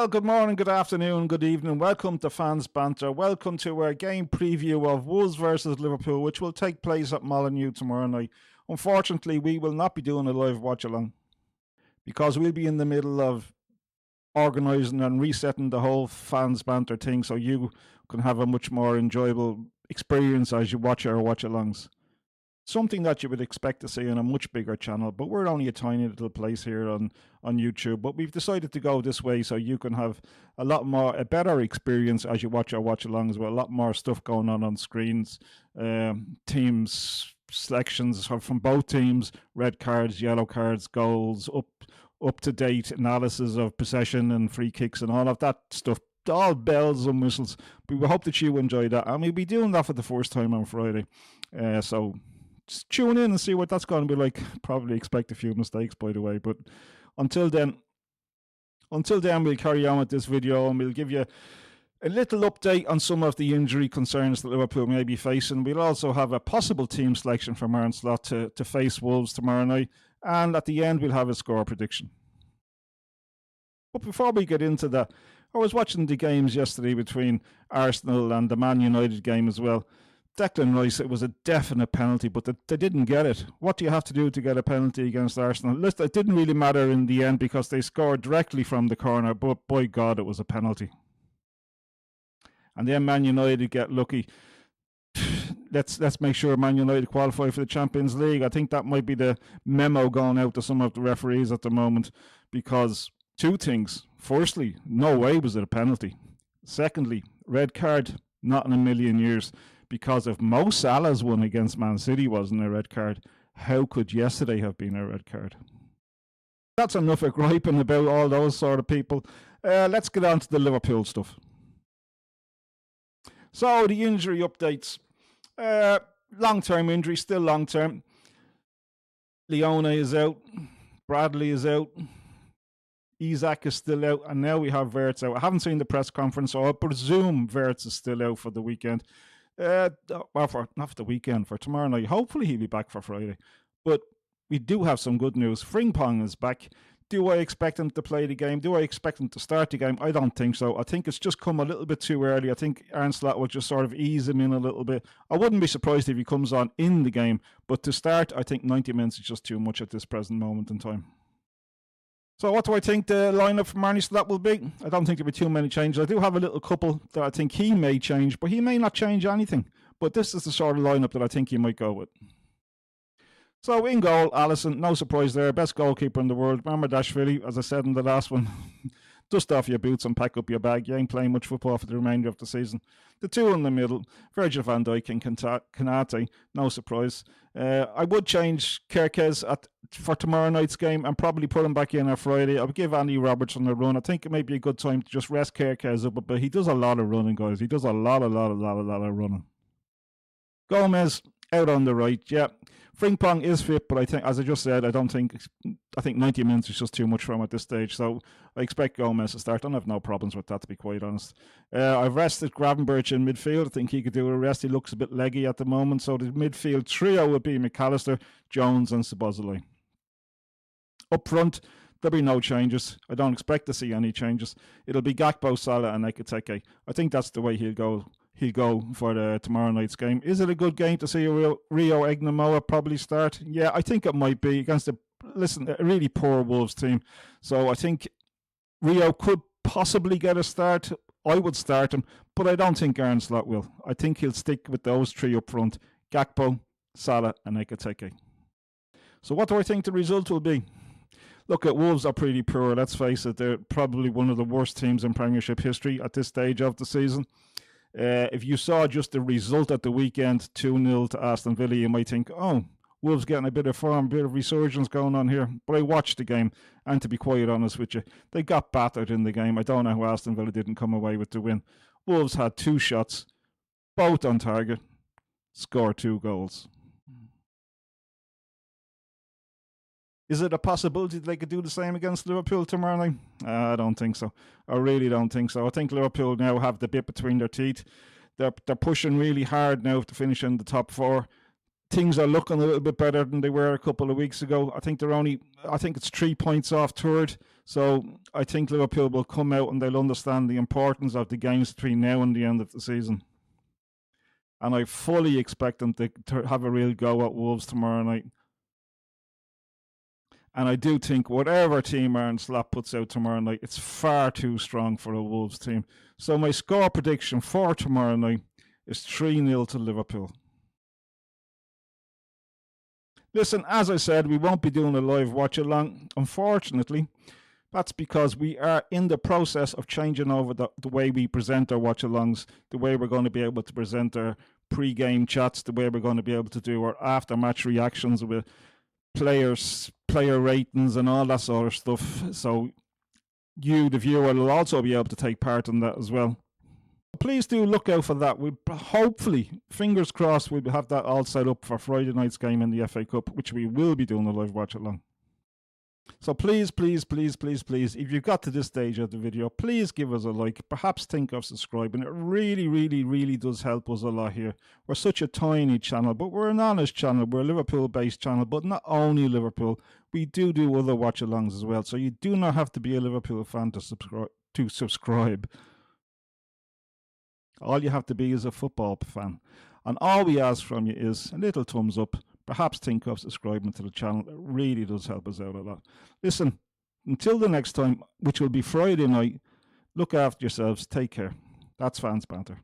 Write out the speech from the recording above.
Well, good morning, good afternoon, good evening. Welcome to Fans Banter. Welcome to our game preview of Wolves versus Liverpool, which will take place at Molineux tomorrow night. Unfortunately, we will not be doing a live watch-along because we'll be in the middle of organising and resetting the whole Fans Banter thing so you can have a much more enjoyable experience as you watch our watch-alongs. Something that you would expect to see on a much bigger channel, but we're only a tiny little place here on YouTube. But we've decided to go this way so you can have a better experience as you watch our watch-alongs with a lot more stuff going on screens, teams selections from both teams, red cards, yellow cards, goals, up to date analysis of possession and free kicks and all of that stuff. All bells and whistles. But we hope that you enjoy that, and we'll be doing that for the first time on Friday. So just tune in and see what that's going to be like. Probably expect a few mistakes, by the way. But until then, we'll carry on with this video and we'll give you a little update on some of the injury concerns that Liverpool may be facing. We'll also have a possible team selection from Arne Slot to face Wolves tomorrow night. And at the end, we'll have a score prediction. But before we get into that, I was watching the games yesterday between Arsenal and the Man United game as well. Declan Rice, it was a definite penalty, but they didn't get it. What do you have to do to get a penalty against Arsenal? It didn't really matter in the end because they scored directly from the corner, but by God, it was a penalty. And then Man United get lucky. Let's make sure Man United qualify for the Champions League. I think that might be the memo going out to some of the referees at the moment, because two things. Firstly, no way was it a penalty. Secondly, red card, not in a million years. Because if Mo Salah's one against Man City wasn't a red card, how could yesterday have been a red card? That's enough of griping about all those sort of people. Let's get on to the Liverpool stuff. So, the injury updates. Long-term injury, still long-term. Leone is out. Bradley is out. Isak is still out. And now we have Wirtz out. I haven't seen the press conference, so I presume Wirtz is still out for the weekend. Not for the weekend, for tomorrow night. Hopefully he'll be back for Friday. But we do have some good news. Frimpong is back. Do I expect him to play the game? Do I expect him to start the game? I don't think so. I think it's just come a little bit too early. I think Arne Slot will just sort of ease him in a little bit. I wouldn't be surprised if he comes on in the game. But to start, I think 90 minutes is just too much at this present moment in time. So what do I think the lineup from Arne Slot will be? I don't think there'll be too many changes. I do have a little couple that I think he may change, but he may not change anything. But this is the sort of lineup that I think he might go with. So in goal, Alisson, no surprise there. Best goalkeeper in the world. Mamardashvili, as I said in the last one, dust off your boots and pack up your bag. You ain't playing much football for the remainder of the season. The two in the middle, Virgil van Dijk and Kanate, no surprise. I would change Kerkez for tomorrow night's game and probably put him back in on Friday. I would give Andy Robertson a run. I think it may be a good time to just rest Kerkez up, but he does a lot of running, guys. He does a lot of running. Gomez out on the right, yeah. Frimpong is fit, but I think, as I just said, I think 90 minutes is just too much for him at this stage. So I expect Gomez to start. I don't have no problems with that, to be quite honest. I've rested Gravenberch in midfield. I think he could do a rest. He looks a bit leggy at the moment. So the midfield trio would be McAllister, Jones and Szoboszlai. Up front, there'll be no changes. I don't expect to see any changes. It'll be Gakpo, Salah and Ekitike. I think that's the way he'll go for the tomorrow night's game. Is it a good game to see Rio Egnamoa probably start? Yeah, I think it might be against a really poor Wolves team. So I think Rio could possibly get a start. I would start him, but I don't think Arne Slot will. I think he'll stick with those three up front: Gakpo, Salah and Ekitike. So what do I think the result will be? Look, Wolves are pretty poor, let's face it. They're probably one of the worst teams in Premiership history at this stage of the season. If you saw just the result at the weekend, 2-0 to Aston Villa, you might think, oh, Wolves getting a bit of form, a bit of resurgence going on here. But I watched the game, and to be quite honest with you, they got battered in the game. I don't know how Aston Villa didn't come away with the win. Wolves had 2 shots, both on target, scored 2 goals. Is it a possibility they could do the same against Liverpool tomorrow night? I don't think so. I really don't think so. I think Liverpool now have the bit between their teeth. They're pushing really hard now to finish in the top 4. Things are looking a little bit better than they were a couple of weeks ago. I think it's 3 points off third. So I think Liverpool will come out and they'll understand the importance of the games between now and the end of the season. And I fully expect them to have a real go at Wolves tomorrow night. And I do think whatever team Arne Slot puts out tomorrow night, it's far too strong for a Wolves team. So my score prediction for tomorrow night is 3-0 to Liverpool. Listen, as I said, we won't be doing a live watch along, unfortunately. That's because we are in the process of changing over the way we present our watch alongs, the way we're going to be able to present our pre-game chats, the way we're going to be able to do our after-match reactions with player ratings and all that sort of stuff. So you, the viewer, will also be able to take part in that as well. Please do look out for that. We hopefully, fingers crossed, we'll have that all set up for Friday night's game in the FA Cup, which we will be doing a live watch along. So please, if you've got to this stage of the video, please give us a like. Perhaps think of subscribing. It really does help us a lot here. We're such a tiny channel, but we're an honest channel. We're a Liverpool-based channel, but not only Liverpool. We do other watch-alongs as well. So you do not have to be a Liverpool fan to subscribe. All you have to be is a football fan. And all we ask from you is a little thumbs up. Perhaps think of subscribing to the channel. It really does help us out a lot. Listen, until the next time, which will be Friday night, look after yourselves. Take care. That's Fans Banter.